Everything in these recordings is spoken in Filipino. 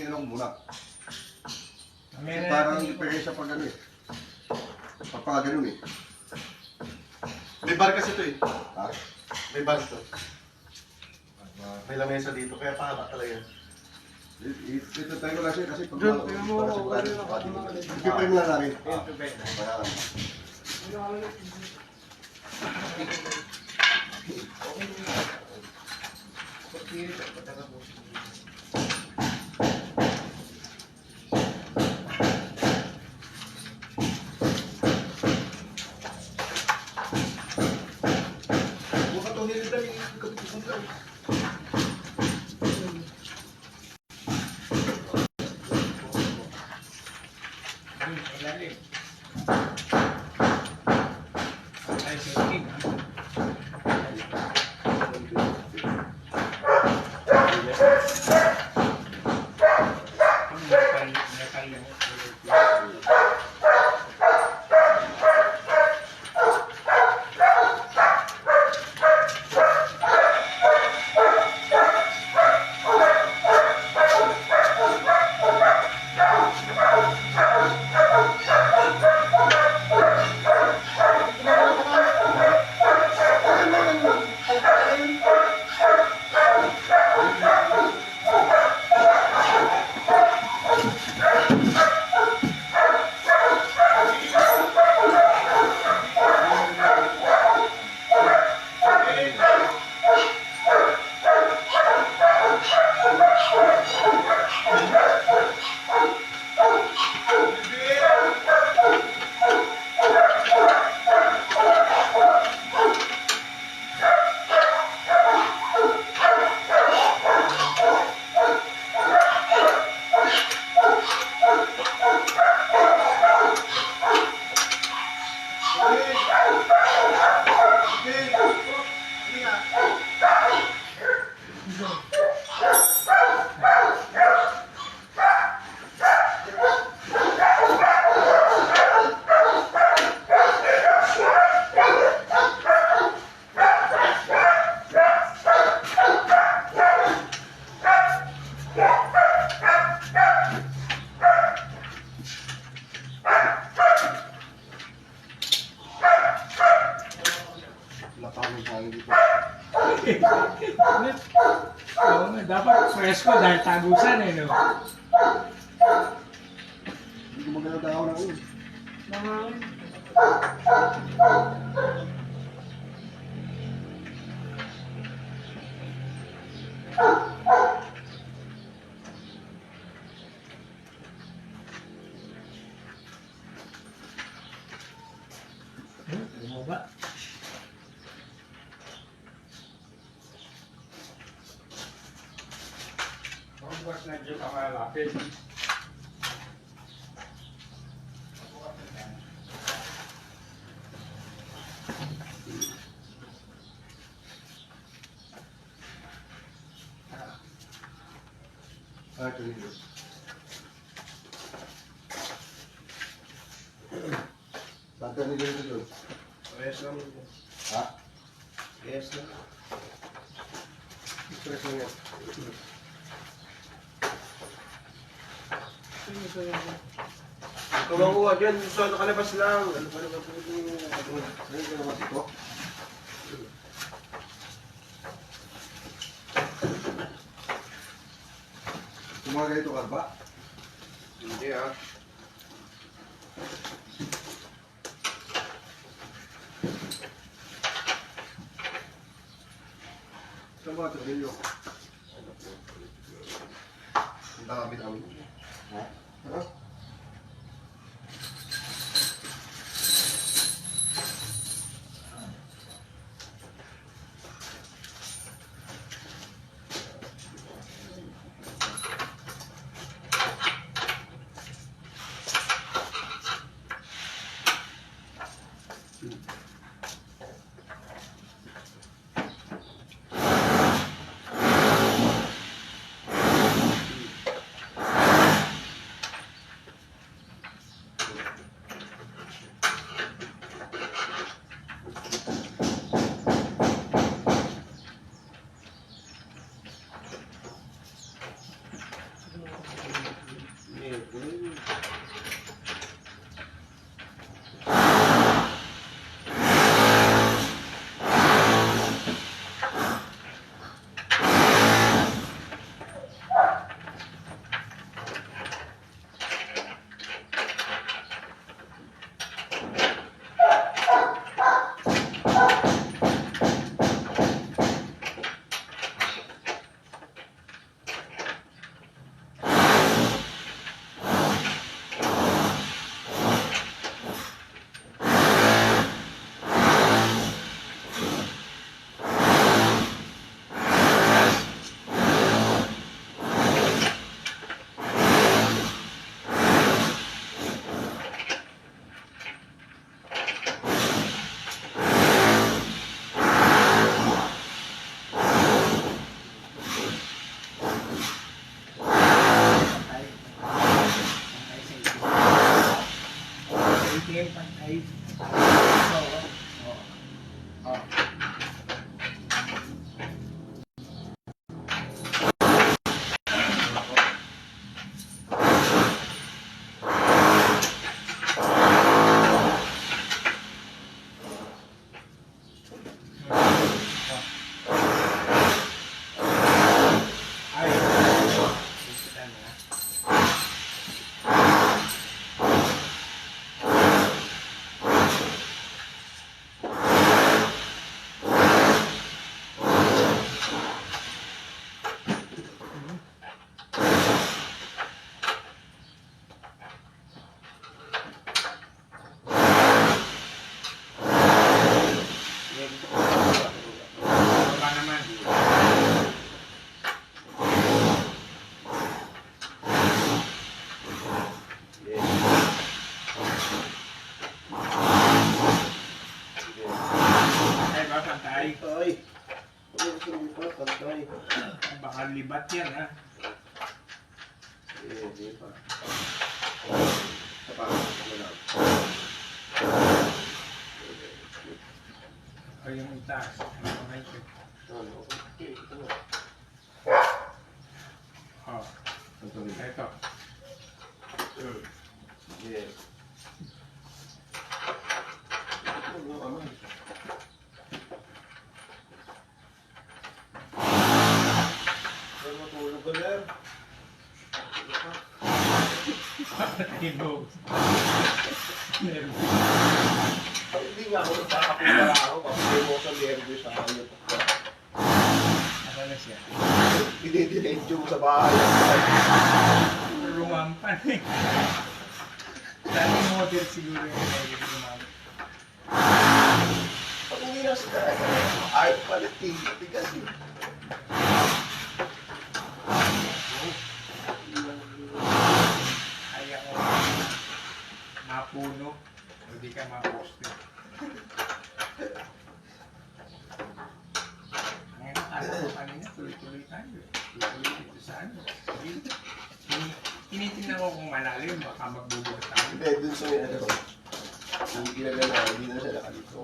ano ko muna. Parang diferensya pag ano eh. Pagka ganun eh. May bar kasi ito eh. Ha? May bar ito. May lamesa dito, kaya pahaba talaga. Ito tayo lang siya kasi pag John, tingnan mo ako. i-frame lang namin. Dapat fresh ko dahil tagusan eh, no? Hindi ko maganda ako ng ulo. Bumaba. Bukas na dyan ka malapit. Ito dito. Saan ka nila dito? Yes lang. Ha? Yes lang. Express lang yan. Kumakuha dyan, so nakalabas lang. Ano pa naman po yung... Ayun ka naman dito. Mga ganito ka ba? Hindi ah. Saan ba ito? Rilyo? Ang takabit namin. Ha? Ha? Tingin pantay. Oo. Oo. Oo. Ay. Kita na. Baba naman. Ay ba, pantay? Ay. Ano pa? Pantay. Baka libat yan, ha? Di pa. Sapa. Wala. O yung itaas. Okay. Ano? Okay. Ito na. Oh, Pantay. ito. Yes. Ano naman? Ano matulog ka na? Inog. Nervous. Hindi nga ako nagkakapunta ako kasi mo sa nervous sa akin. Ano na siya? Dinidiretso mo sa bahay. Rumampan eh. Dami model siguro yung mga rumampan. Pag uwi na sila, ay palit tigas yun. Kaya ko mapuno. Hindi ka maposte. Ngayon, akala ko kanina tuloy-tuloy tayo. Tuloy-tuloy dito sa ano. Tinitingnan ko kung malalim, baka magbubuhat tayo. Hindi, dun sa may ano. Hindi ginagana, hindi na siya nakalito.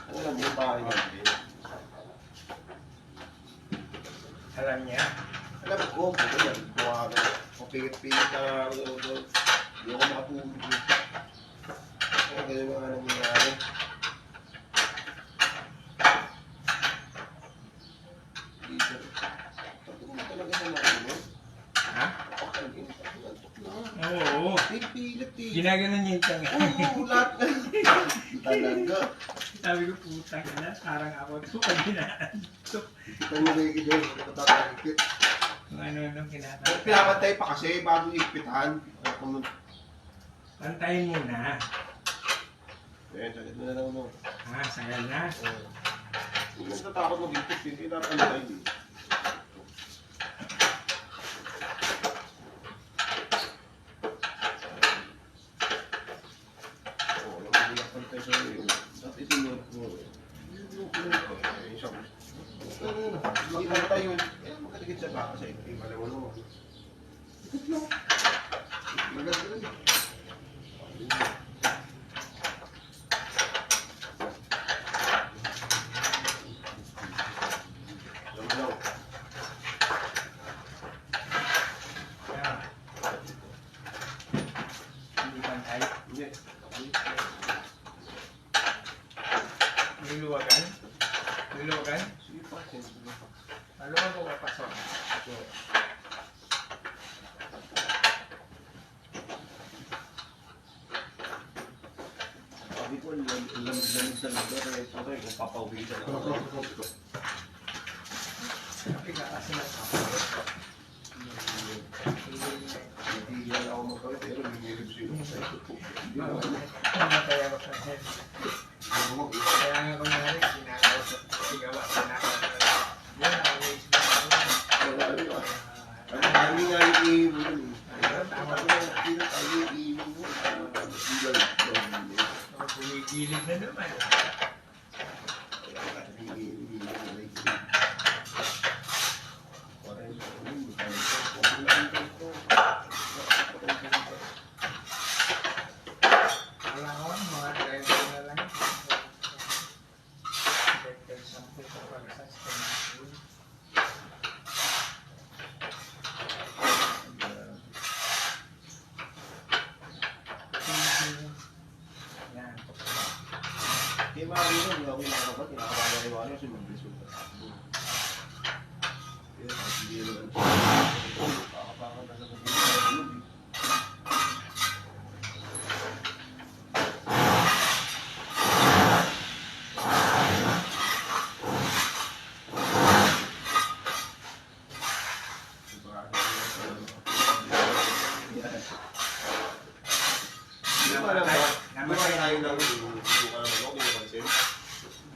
Ano lang yung bahay natin? Alam niya. Alam ko, ito yan. Buha ka. Mapigit-pigit na doon. Hindi ako makatulog. Kaya ganyan mga nangyayari. Dito. Pagpunta talaga sa mga ano. Ha? Pagpunta na. Oo. Pipilit eh. Ginaganon niya yung tanga. Oo, lahat na. Talaga. Sabi ko, putang ina, parang ako ito pag ginaan. Ito mo na yung idol. Natatagipit. Kung ano-anong kinatawag. Pinapantay pa kasi bago ipitan. Pantayin muna. Ayan, salit mo na lang mo. Ha, sayal na. Hindi natatakot mag-ipit. Hindi pinapantay eh. Oo, lang hindi pantay sa iyo. Dapat itinod mo. Hindi pantay yun. Eh, magkaligid sa baka sa ito. Malawan mo. Ikot lang. Maganda rin. Ayan. Hindi pantay. Hindi. Luluwagan. Luluwagan. Sige pa. Ano ba kung mapasok? Sabi ko, lamig sa lugar. Kaya ito tayo kung papauwi ka na. Sabi ka kasi Hindi yan ako magkawit. Pero lumilib siya. Kaya ako sa head. Kaya nga kunyari, kinakausap, sigawa, kinakausap. Yan, ang ways na ako. Ang dami nga yung iiwan. Tama ko na tayo yung iiwan. Pumigilid na naman. mga rin, hindi ako kinakabat, kinakabawa kasi mag-resulta. Kaya hindi naman siya. Kakapakan na naman yung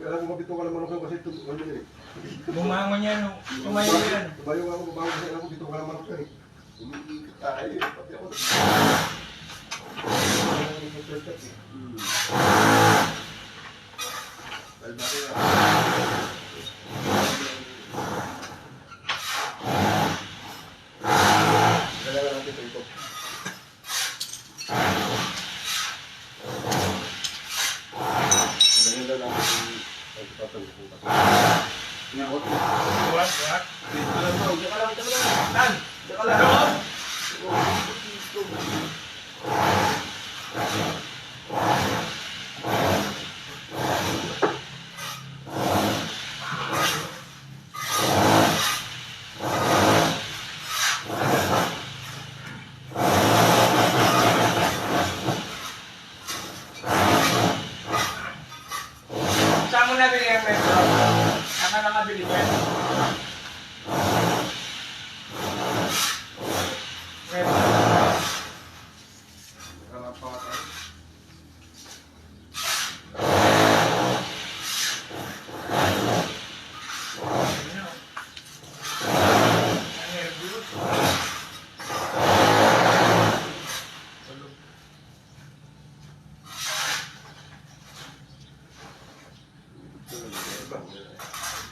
Alam mo, mabito ka naman ako kasi ano eh. Bumangon yan, tumayo yan. Tumayo ako, babago kasi alam mo, bito ka naman ako eh. Umiikot tayo eh, pati ako. Dalawa natin ito. Ganyan daw natin yung pagpapagpapag. Inakot. Buhat. alam mo, diyan ka lang. Tan! Diyan ka lang. Saan mo nabili ang metro? Saan ka nakabili yan? Metro.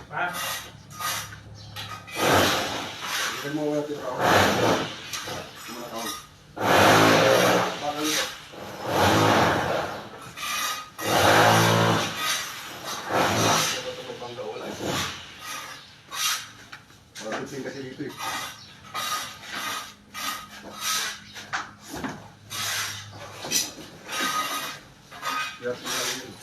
Ha? Ikan mo natin ako. Mga tao. Bakal ito. Ito magbangga wala eh. Marapin kasi dito eh. Kaya sila yun.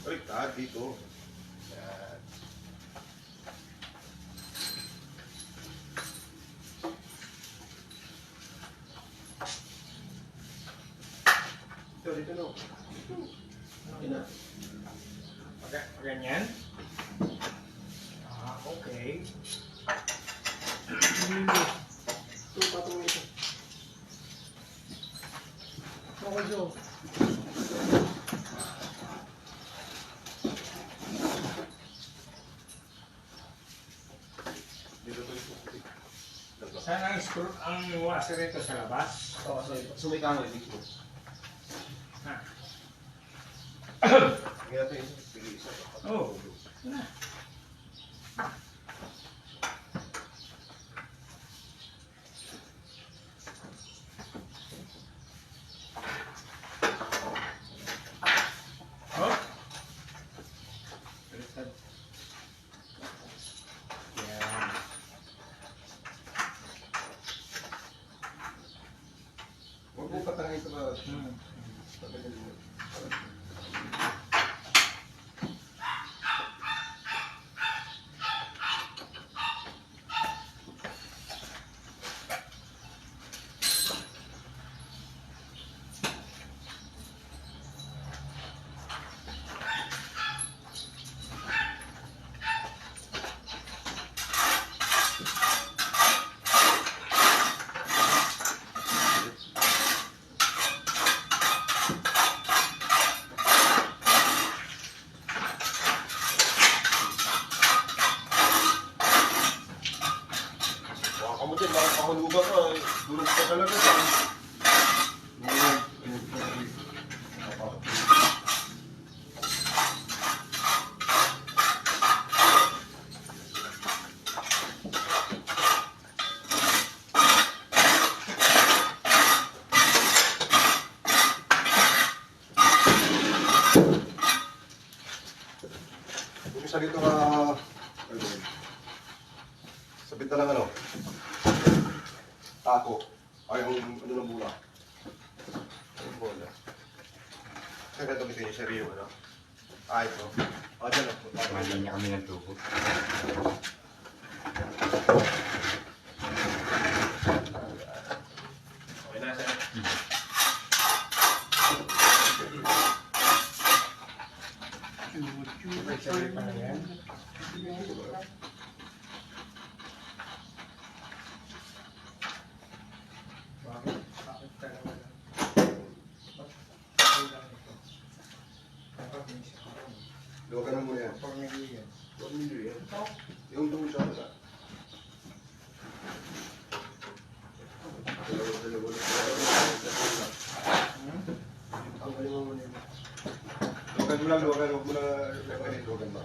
Baliktad dito. Yan. Dito, no. Yun na. Ganyan? Ah, okay. Ito, patong ito. Okay, Joe. Dito to ito. Saan ang screw ang washer ito sa labas? Oo, sumika mo dito. Ha? Kaya ito isa. Sige, isa. Oh. Oh. Baliktad. Yan. Isa dito ka... Ayun. Sabit na lang ano. Tako. Ay, yung ano ng bola. Yung bola. Kaya gamitin yung seryo, ano? Ah, ito. Ah, dyan ako. Mali niya kami ng tubo. Okay na, sir. Sorry pa na yan. Bakit? Bakit talaga lang? Ba't okay lang ito? Dapat may isa ka lang. Luwagan mo muna yan. Pag nag-iyan. 1 million yan. Yung doon siya, wala. Dalawa. Ang galing mo muna yun. Luwagan mo lang, luwagan. Huwag mo na luwagan ba?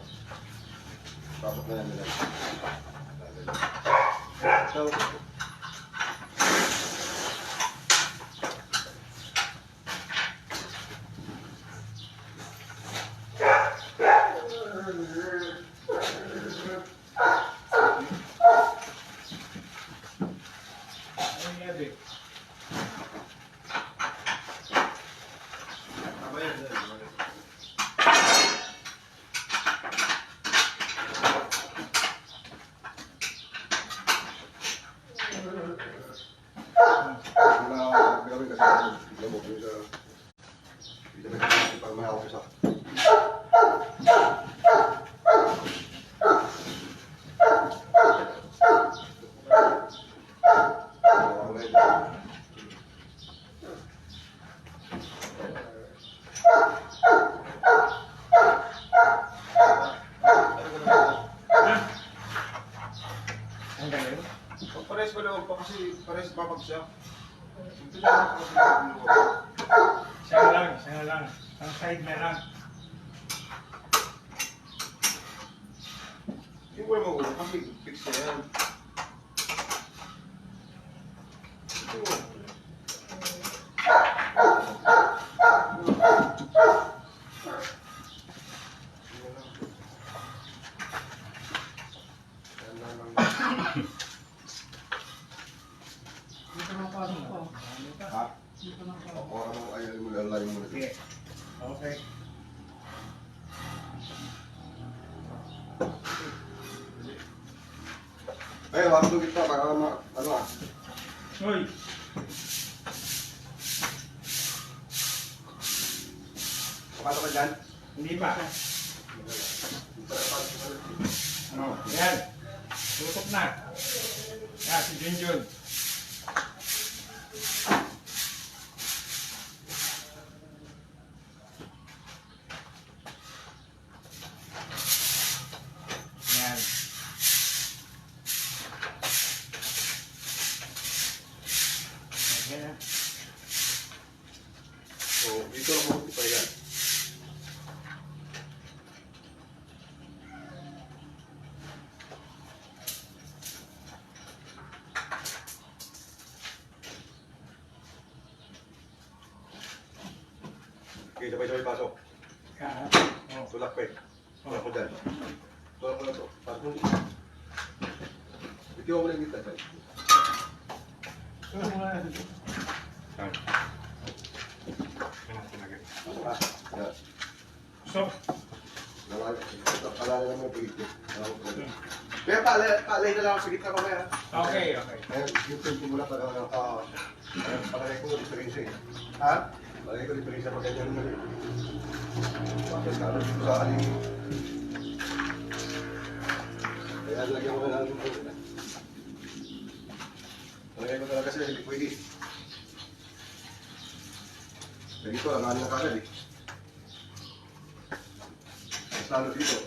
Tapos na yan nila. So, Ano nangyari? Tama yan, sir. wala gawin kasi lamok yung sa... Hindi na kasi pag may hawak isa. Ang galing? Pares pa lang pa kasi pares babagsak. Ito lang ako kasi luwag. Siya na lang. Ang side na lang. Yung wala mo kasi fix na yan. Ito. Dito na pasok ko. Ha? Dito na pasok. O, ano, ayaw mo, lalayo mo na. Okay. Okay. Ay, wag mo kita, baka ano ah. Hoy! Paano ka dyan? Hindi pa. Ano? Yan. Tutok na. Yan, si Junjun. Yan. Okay na. So, dito lang mo pa yan. Okay, sabay-sabay pasok. Kahat. Oh. Tulak pa eh. Tulak ko dyan. Tulak ko na to. Pasok mo. Bitiwan mo na yung gitna dyan. Ah, yan. So, Kalala naman yung pigit. Kaya palay na lang ako sa gitna ko kaya. okay, okay. Ayun, yung tempo mo na pag palagay ko diferensya eh. Ha? Palagay ko diferensya pag ganyan naman eh. Bakit ka dito sa aling... Kaya lagyan ko na lang yung pagkita. Palagay ko talaga sila, hindi pwede. Dito, ang ano na kagad eh. Mas lalo dito.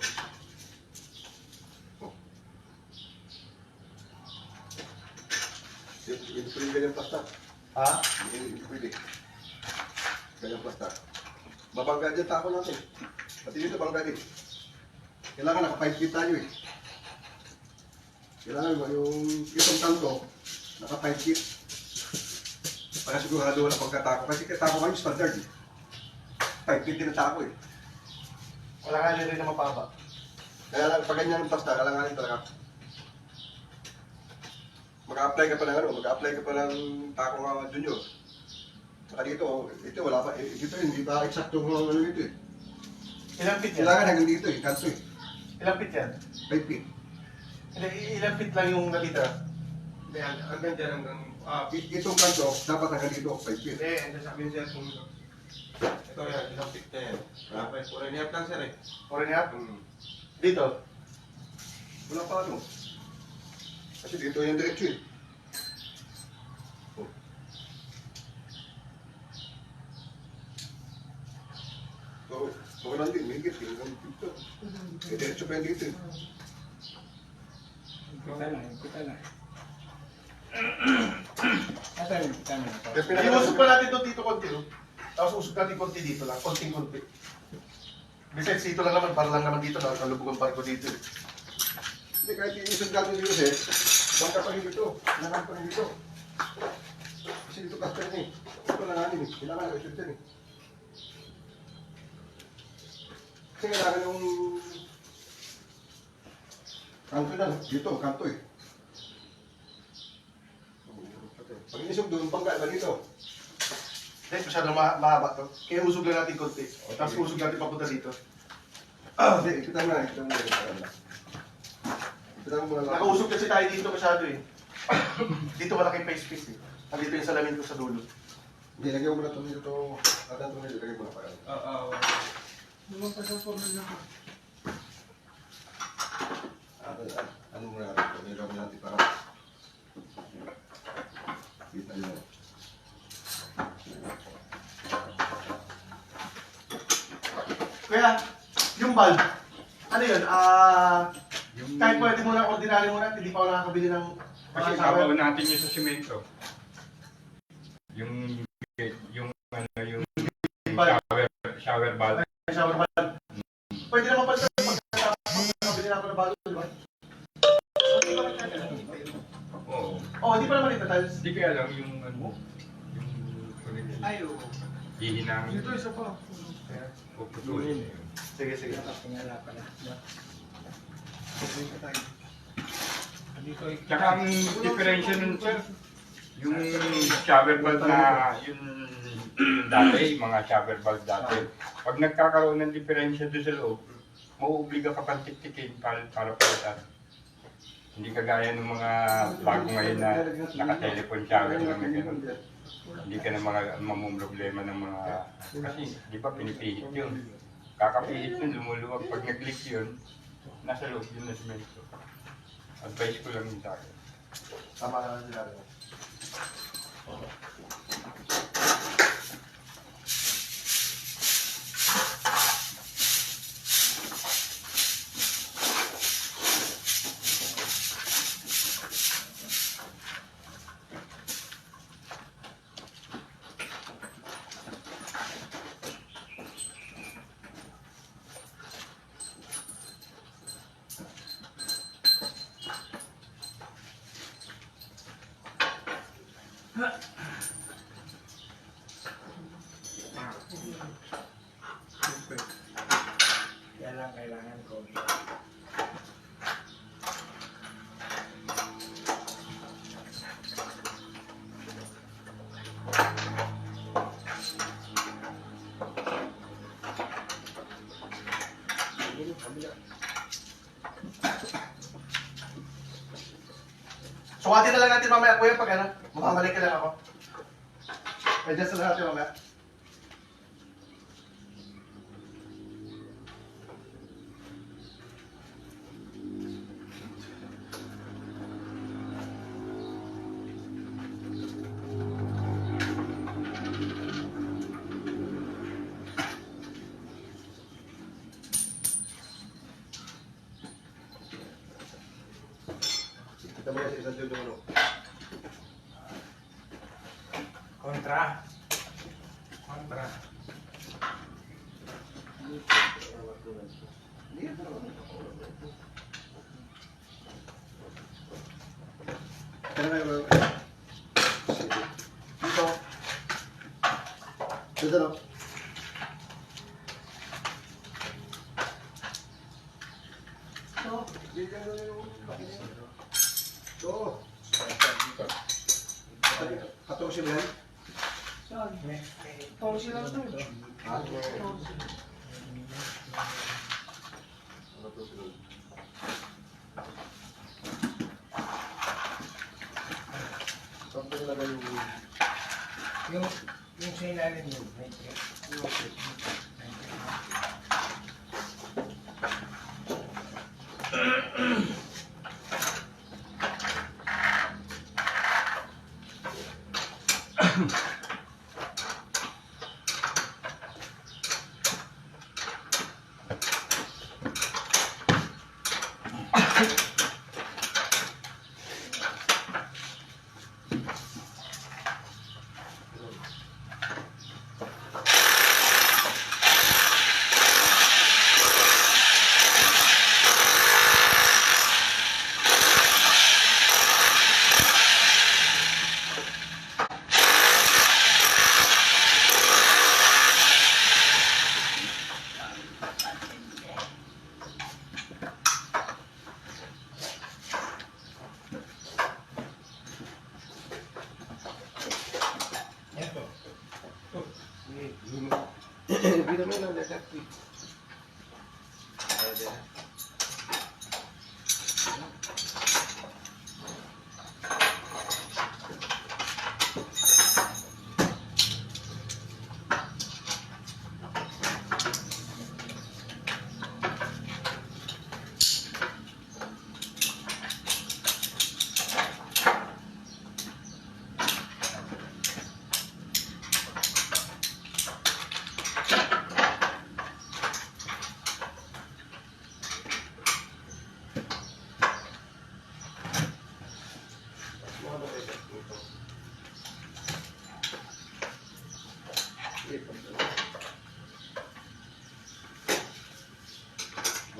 Hindi pwede ganyan plasta. Ha? Hindi pwede. Ganyan plasta. Mabangga dyan tako natin. Pati dito bangga din. Kailangan naka-5 feet tayo eh. Kailangan yung itong kanto, naka-5 feet. Para sigurado wala pagkatako. Kasi katako kayo standard eh. 5 feet din ang tako eh. Wala ka rin na mapaba. Kaya lang, pag ganyan ang pasta, kalanganin talaga. Mag-a-apply ka pa ng ano, mag-a-apply ka pa ng takong junior. Saka dito, ito wala pa, dito hindi pa eksakto kung ano dito eh. Ilang feet yan? Kailangan hanggang dito eh, kanto eh. Ilang feet yan? 5 feet. Hindi, ilang feet lang yung natitira? Hindi, hanggang dyan, hanggang... Itong kanto, dapat hanggang dito, 5 feet. Hindi, hindi sabi niya kung... Ito yan, ilang feet na yan. Dapat, pura niyap lang sir eh. Or in half? Hmm. Dito? Wala pa ano. Kasi dito yung diretso eh. Oh. So, lang din, may higit eh, hanggang dito. Eh, diretso pa yan dito eh. Kita na. Asa yung kita na ito? Kaya Iusog pa natin ito dito konti, no? Tapos usog natin konti dito lang, konting-konti. Besides, dito lang naman, para lang naman dito, nakalubog ang barko dito eh. Hindi, kahit iisog natin dito eh, bangka pa rin dito, kailangan pa rin dito. Kasi dito kasta rin eh. Ito lang natin eh, kailangan isog din eh. Kasi kailangan yung... Kanto na, dito, kanto eh. Pag inisog doon, bangka ba dito? Hindi, masyadong mahaba to. Kaya usog lang natin konti. Tapos usog natin papunta dito. Hindi, kita mo na, kita mo na. Kita mo muna lang. Nakausog kasi tayo dito masyado eh. Dito malaki pa space eh. Nandito yung salamin ko sa dulo. Hindi, lagyan mo muna ito dito. At ang ito lagyan mo na para. Oo. Naman pa sa forma na ito. Ano muna natin, lagyan mo natin para. Kita nyo na. Kaya, yung bulb, ano yun, kahit pwede mo na ordinary muna, hindi pa ako nakakabili ng Kasi mga shower. babaw natin yung sa simento. Yung yung shower valve. Shower bulb. Pwede naman pala sa pagkakabili na ako ng bago, di ba? Oo. Oh, hindi pa naman ito, tiles. Hindi kaya lang yung ano, yung connection. Ay, oo. Hihinangin. Dito, isa pa. Puputulin. Sige, sige. Tingala pala. Dito tayo. Dito, Tsaka ang diferensya nun sir, yung shower valve na yung dati, mga shower valve dati. Pag nagkakaroon ng diferensya doon sa loob, mauobliga ka pang tiktikin para palitan. Hindi kagaya ng mga bago ngayon na naka-telephone shower na may ganun. Hindi ka na mamumroblema ng mga... Kasi di ba pinipihit yun. Kakapihit yun, lumuluwag. Pag nag-leak yun, nasa loob yun na semento. Advice ko lang yun sa akin. Tama naman sila. Yan lang kailangan ko. Sukatin na lang natin mamaya, kuya, pag ano, mamamalik ka lang ako. Adjust na lang natin mamaya. Kita mo na sa isang dito ano. kontra. Kontra. Kaya nga yung... Dito. Dito no? Bigyan mo yung laki niya. Ito. 14 ba yan? Saan? Toro sila ito. Ha? 14. 14 lang. Saan pa nilagay Yung sa ilalim yun. Ito. Hindi naman lang nagkakit.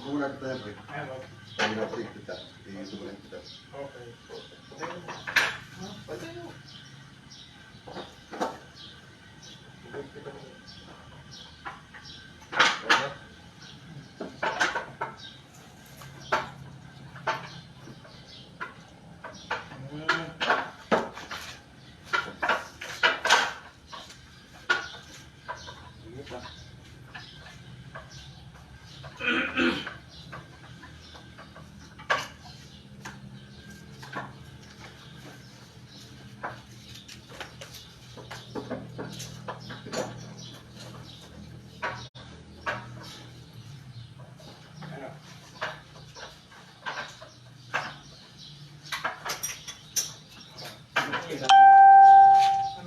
Muna kita yan, pre. Tayo natin kita. Tingin mo lang kita. Okay.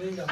Amiga.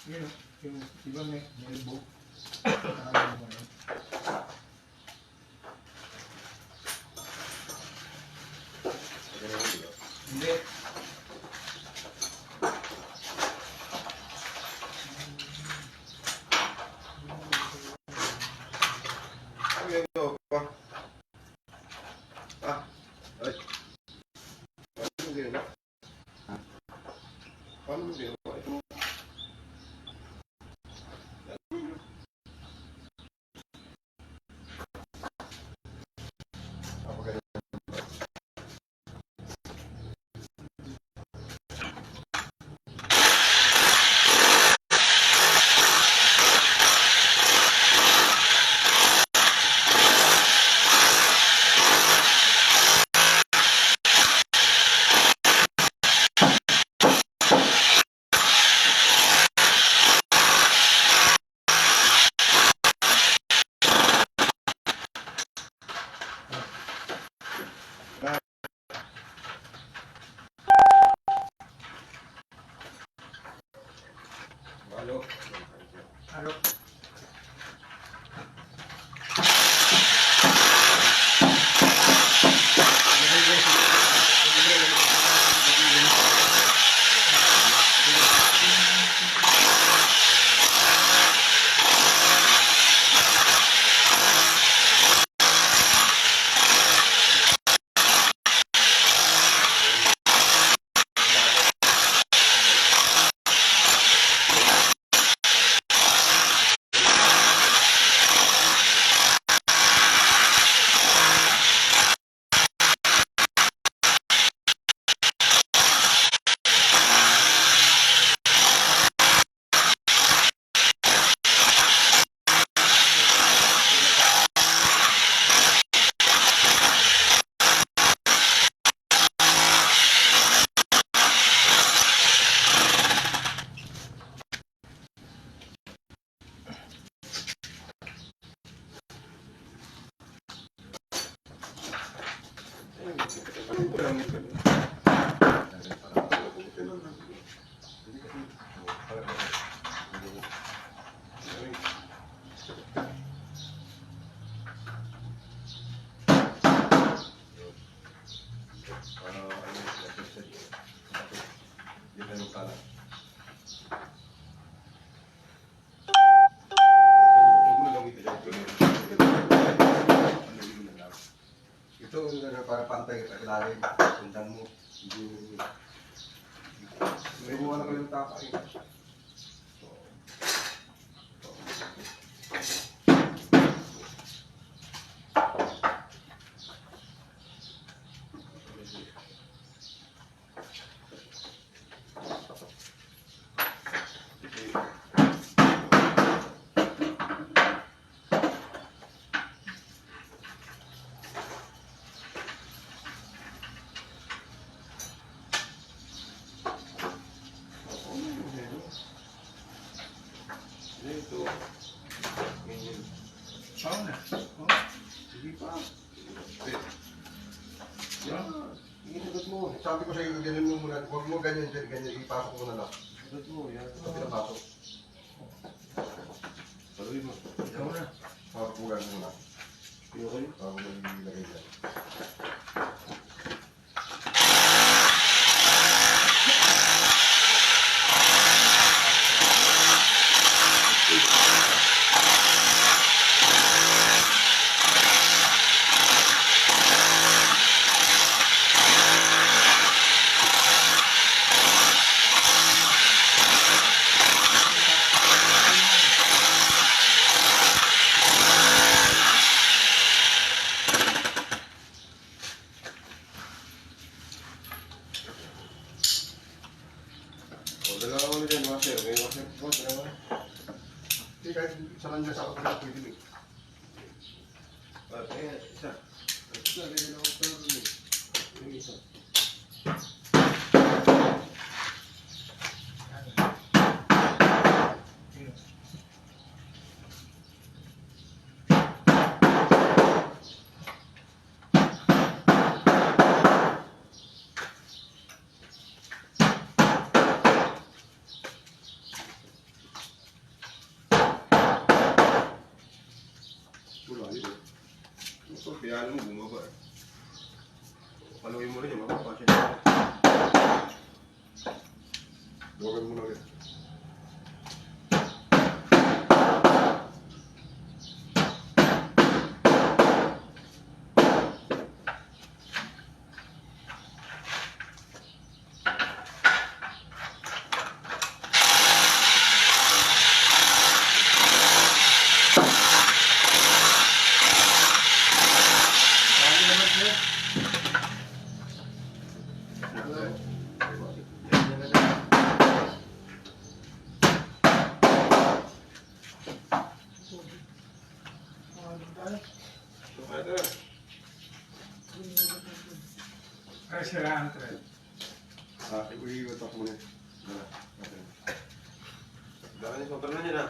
Yun o. Yung, di ba may elbow? Ano mo yun? Hindi. Okay, ito pa. Ah, ay. Paano mo ginawa? Paano mo ginawa? Ito. Ano? Ano? Ito para pantay ka ilalim. Sundan mo. Hindi. May buwan na kayong tapa eh. Ito. Ganyan. Paano na? Oh, Sige pa. Yan. Iinagod mo. Sabi ko sa'yo, ganyan mo muna. Huwag mo ganyan dyan. Ganyan. Ipasok mo na lang. Itot mo. Yan. Ito pinapasok. Saluhin mo. ikaw na. Hawak mo ganyan muna. Okay. Hawak mo ilagay dyan. O, dalawa ko na dyan, master. Okay, master. O, dalawa. Hindi kahit isa lang dyan sa ako na pwede mo. Ayan, isa. Isa, ganyan ako pa rin eh. Yung isa. Sino? gano'n mo, bumaba eh. Paluin mo rin yung mga passion. Dogan mo na ulit. Kaya siraan ito rin. Iwiwat ako muna. Wala. Okay. Dami yung sobra na niya na.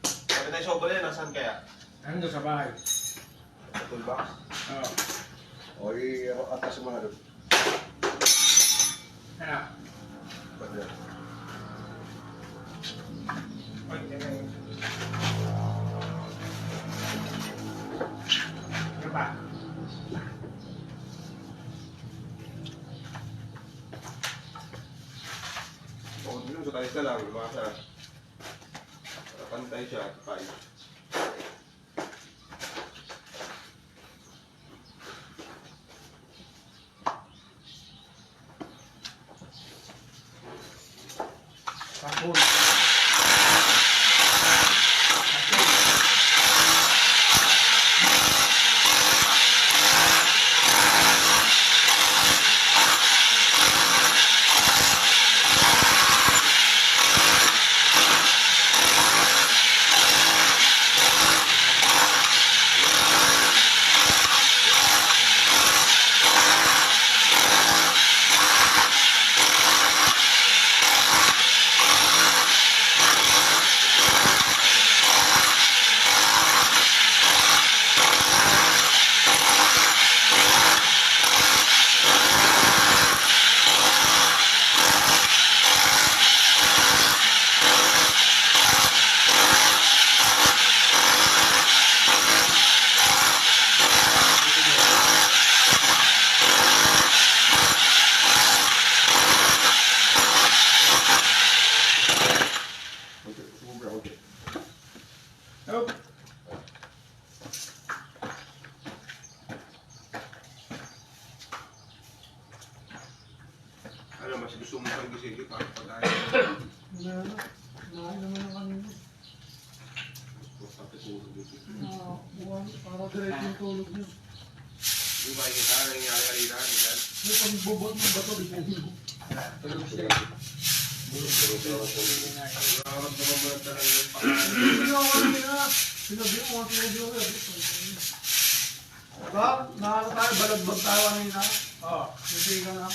Sabi tayo sobra yan, nasaan kaya? Nandun sa bahay. Sa toolbox? Oo. O, atas yung mga doon. Ano? Ba't yan? Oy, teka yun. Ano ba? Oo, dito sa tayo ka lang, lumasa. Para pantay siya, kapay. Sapul. Okay, sumubra, okay. Oh. Ano, mas gusto mo pang gising para pagkain. Wala na. Kumain naman ng kanina. Pati puro dito. Buwan, para diretso yung tulog niya. Di ba, kita na nangyari kanina, ganyan. Yung pagbubot ng bato, bigyan mo. Tulog siya. Nakaramdaman mo lang talaga yung pagkain. Hindi na ako kanina. Sinabi ko mga tulog yun. Diba? Nakaka tayo, balagbag tayo kanina. Oo. Hindi ka na.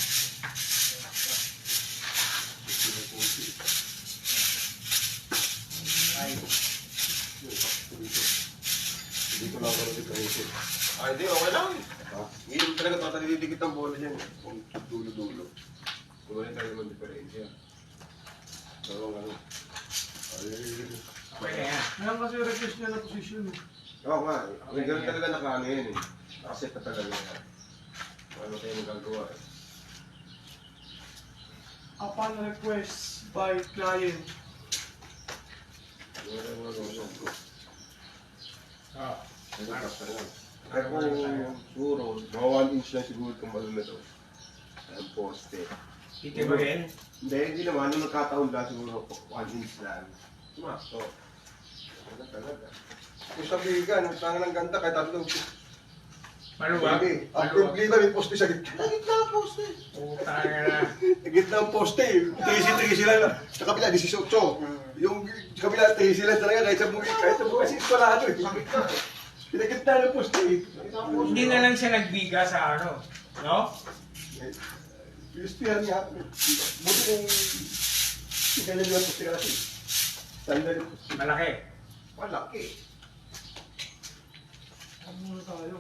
Ay. Hindi ko lang ako ulit ang isip. Ay, di, okay lang. Ha? Hindi mo talaga tatalidikit ang bola dyan. Kung dulo-dulo. Wala tayo naman diferensya. Dalawang ano. Ay, Okay na yan. Ngayon kasi request niya na position. Oo nga, ang ganun talaga nakaano yan eh. Nakaset na talaga yan. Ano tayo magagawa eh. Upon request by client. Wala mo ano. Oo. Pero kung siguro, mga 1 inch lang siguro itong balon na to. Ang poste. Titibahin. Hindi naman. Nung nagkataon lang siguro 1 inch lang. Sumakto. Ano talaga. Kung sa bigan, sana ng ganda kahit tatlo. Maluwag. Ang Maluwag. problema may poste sa gitna. Sa gitna ang poste. Puta na. Sa gitna ang poste. 13 lang. Sa kabila, 18. Yung sa kabila, 13 lang talaga. Kahit sa buhay. Kasi iskolado eh. Sa gitna eh. Pinagitna ng poste eh. Hindi na lang siya nagbiga sa ano. No? Gusto yan nga. Buti kung ganyan yung poste kasi. Standard yung poste. Malaki. Malaki. Ano muna tayo?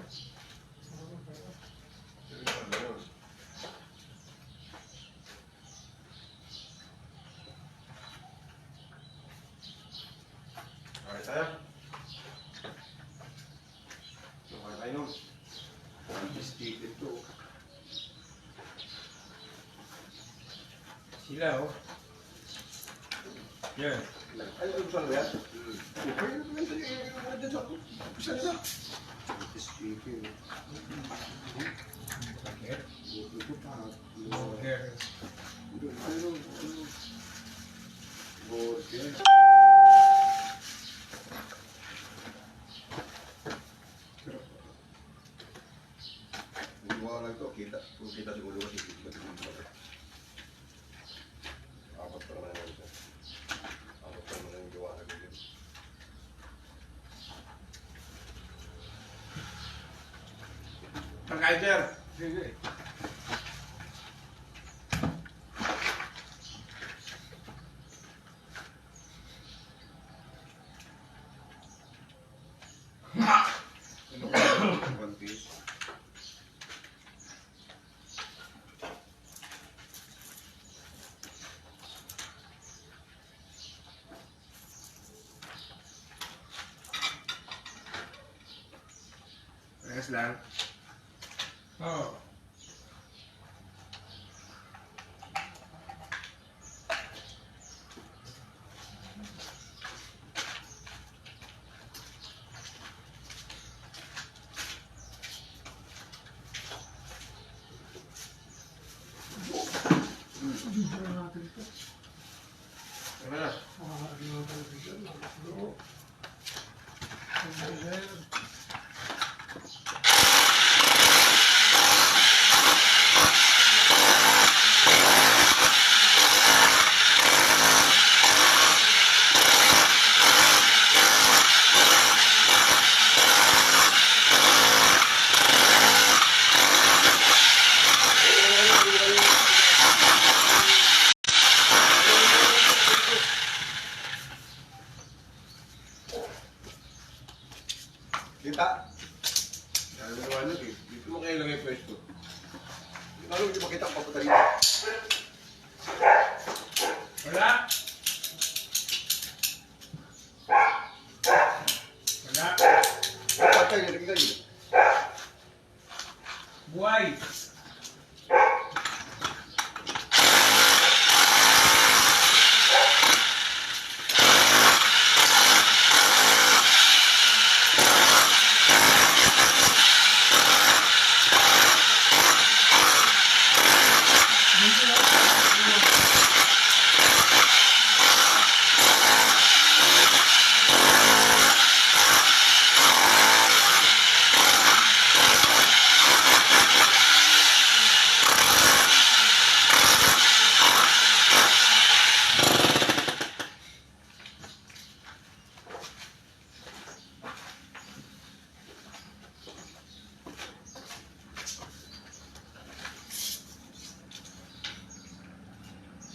Okay tayo. Okay tayo nun. Sila oh. Yan. Ay, ano ba yan? Okay, ano ba yan? Isa nila. Bakit? Ito pa. Burger. Burger. Gumawa lang ito, kita. Kung kita siguro kasi apat pa naman yan ito. Apat pa naman yung gawa lang yun. Pagkain, sir. Sige. Ano ka? One piece. Ayos lang. Oo. Video na natin ito. Ano na? Makakagin ng television. Nakakalo. Computer. Kita. Ano naman yun eh. Dito mo kayo lang yung pwesto. Ano hindi makita ang papunta dito? Wala. Wala. Dapat kayo, naging kayo. Buhay.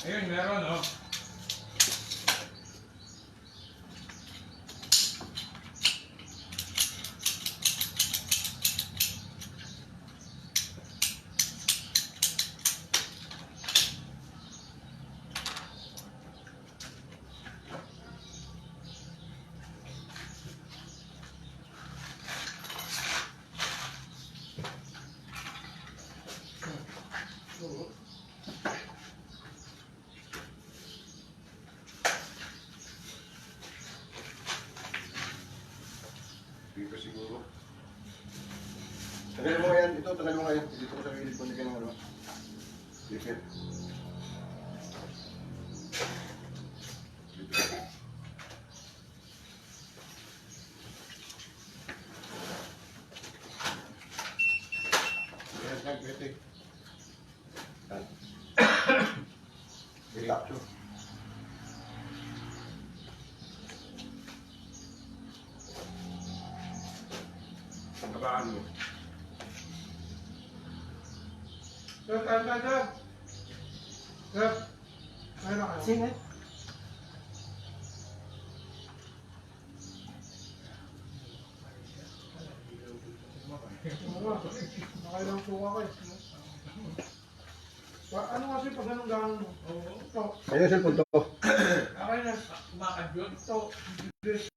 Ayun, meron oh. Dito siguro. Tagal mo yan. Ito, tagal mo ngayon. Dito ko sa gilid ko. Hindi ka ng ano. Dikit. Dito. Yes, nag-pwede. Yan. Kita. Pagkabaan mo. Sir, sir. Sir. Ayun na kayo. Sige. Oo nga. Nakailang po ako eh. Ano kasi pag anong gano'n mo? Ito. Ayun, cellphone to. Okay na. Kumakadyot. Ito. Bilis.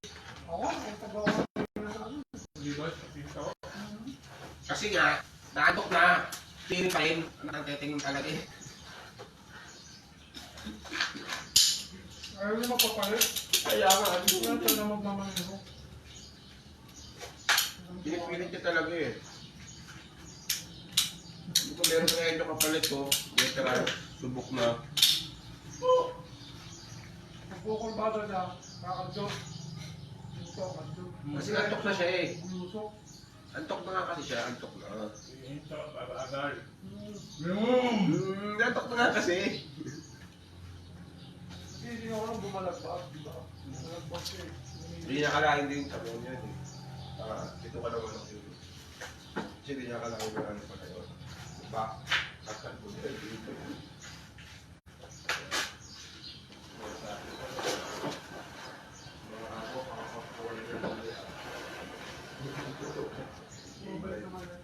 Ako, ang pag-awa na sa ano. Kasi nga, naantok na. Piling pa rin. Nakatetingin talaga eh. Ayaw niya magpapalit. Kaya nga, Hindi ko na talaga magmamaneho. pinipilit niya talaga eh. Kung meron na ngayon yung kapalit ko, literal, subok na. Nagkukulbada niya, kakadyo. Ito, kadyo. Kasi antok na siya eh. Lusok. Antok na nga kasi siya, antok na. Ito, babagal. Antok na nga kasi. Hindi ako lang bumalagpas, di ba? Bumalagpas siya eh. Hindi niya kalahin din sabi niya eh. Dito ka naman ako yun. Kasi hindi niya kalahin na ano pala yun. Diba? Kasan ko niya dito. Mga ako, kakakuha niya niya. Bumalik naman yan.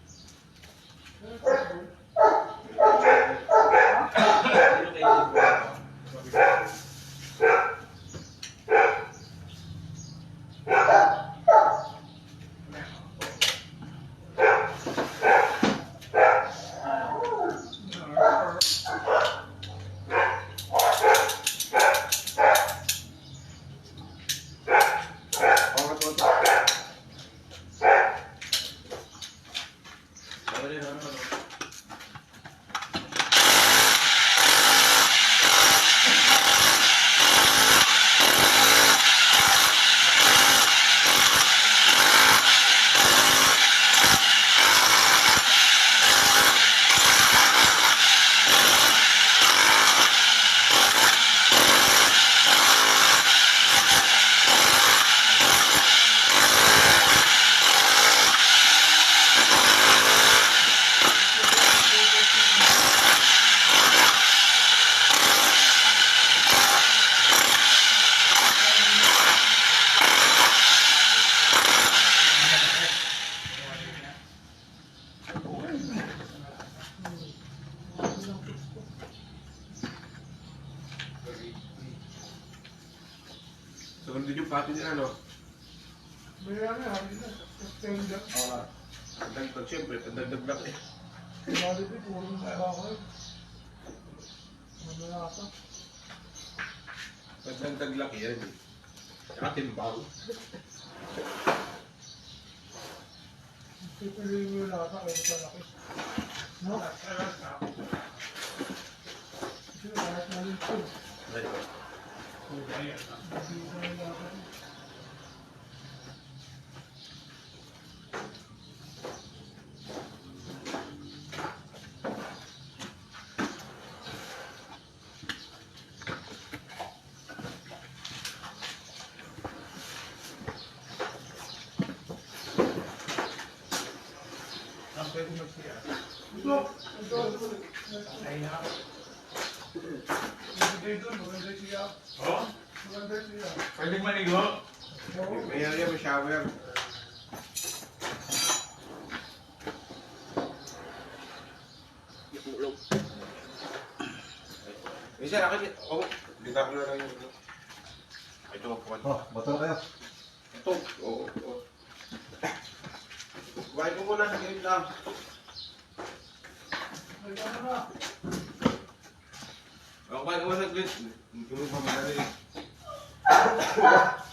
So, hindi yung pati nila, no? May ano, hindi na. Extender. Dagdag, siyempre, dagdag lang eh. Quality, puro na ako eh. Ano yata? Dagdag lang yan eh. Tsaka timbang. Pipiliin mo yung lata, ayaw sa laki. No? Kasi lahat na rin ito. Hindi na yung lata. Ang pwede magsiya. Ito! Ay na. Maganda doon, maganda siya. Oh? Maganda siya. Pwede maligo? Oo. May area, may shower. Sir, akin, oh, dito ako na lang yung ito. Ito, kuwan. Oh, bato na kayo. Ito, oo, oo. Kumain ko muna sa gilid lang. Ay, ano na? Kumain ko muna sa gilid. Tulog pa madali.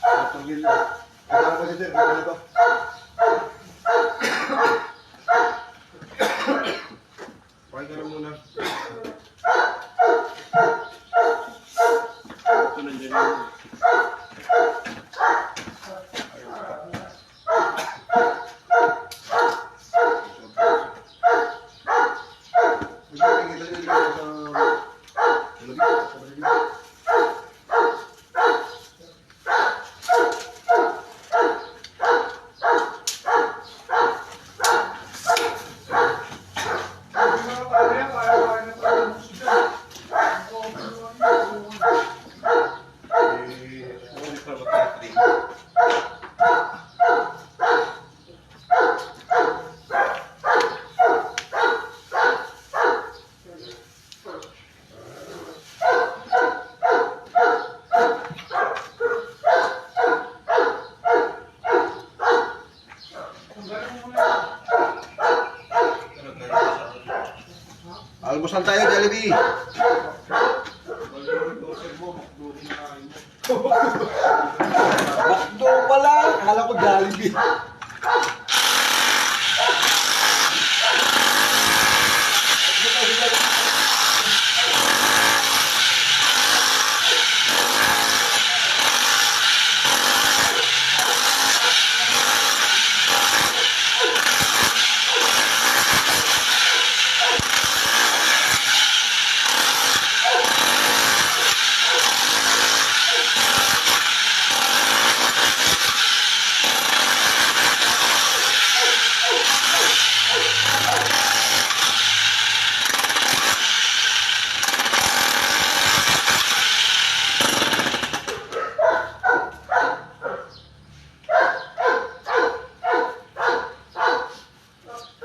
Batong gilid lang. Ito na kasi sir, dito na to. Kumain ka na muna. Ito nandiyan yung... Hindi na kaya, kaya na tayo ng siya. Almusal tayo, Jollibee. order mo, McDo kinakain mo. Bakdo pala! Akala ko Jollibee.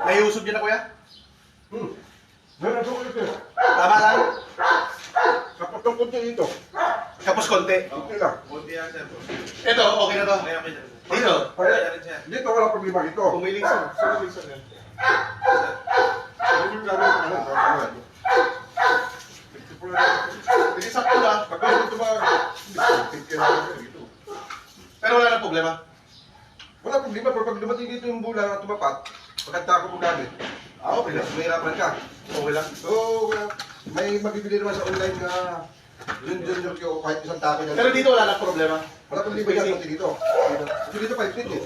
Naiusog niya na kuya? Meron ako ito. Tama lang? Kapag ang konti dito. Tapos konti. Okay lang. Kunti yan, sir. Ito, okay na to. Kaya kaya. Dito. Kaya rin siya. Dito wala problema dito. Pumiling sa. Hindi ko namin ano. Hindi sakto lang. Kapag ito ba, dito. Pero wala na problema. Wala problema, pero pag dumating dito yung bulan na tumapat, pagkanta ko mo gamit, Okay lang. mahirapan ka. Okay lang. So, may mabibili naman sa online na yun yung kahit isang tako na. Pero dito wala na problema. wala problema yan pati dito. Kasi dito 5 feet eh.